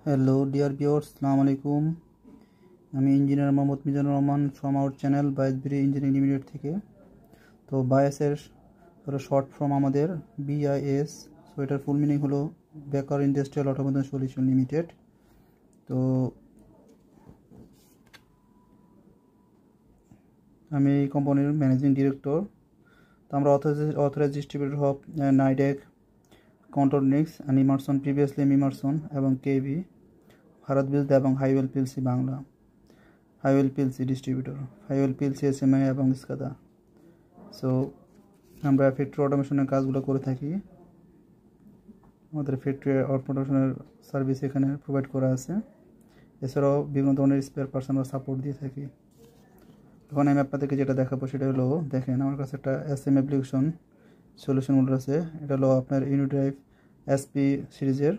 Hello dear viewers, আসসালামু আলাইকুম। আমি engineer Mohammad Mizanur Rahman from our channel Bias BD engineering limited থেকে। তো বায়াসের হলো শর্ট ফর্ম আমাদের BIS। সো এটার ফুল মিনিং হলো বেকার ইন্ডাস্ট্রিয়াল অটোমেশন সলিউশন লিমিটেড। তো আমি এই কোম্পানির ম্যানেজিং ডিরেক্টর। তো আমরা authorise distributor of Nidec, Contronics and Emerson, previously Emerson এবং কেভি, ভারত বিজলি এবং Haiwell PLC Bangla, Haiwell PLC distributor, Haiwell PLC SMI এবং ইস্কাদা। সো আমরা ফ্যাক্টরি অটোমেশনের কাজগুলো করে থাকি। আমাদের ফ্যাক্টরি অটোমেশনের সার্ভিস এখানে প্রোভাইড করা আছে। এছাড়াও বিভিন্ন ধরনের স্পেয়ার পার্টস আমরা সাপোর্ট দিয়ে থাকি। এখন আমি আপনাদেরকে যেটা দেখাবো সেটা হলো, দেখেন আমার কাছে একটা SM অ্যাপ্লিকেশন সলিউশন মোটর আছে। এটা হলো আপনার ইউনিড্রাইভ SP সিরিজের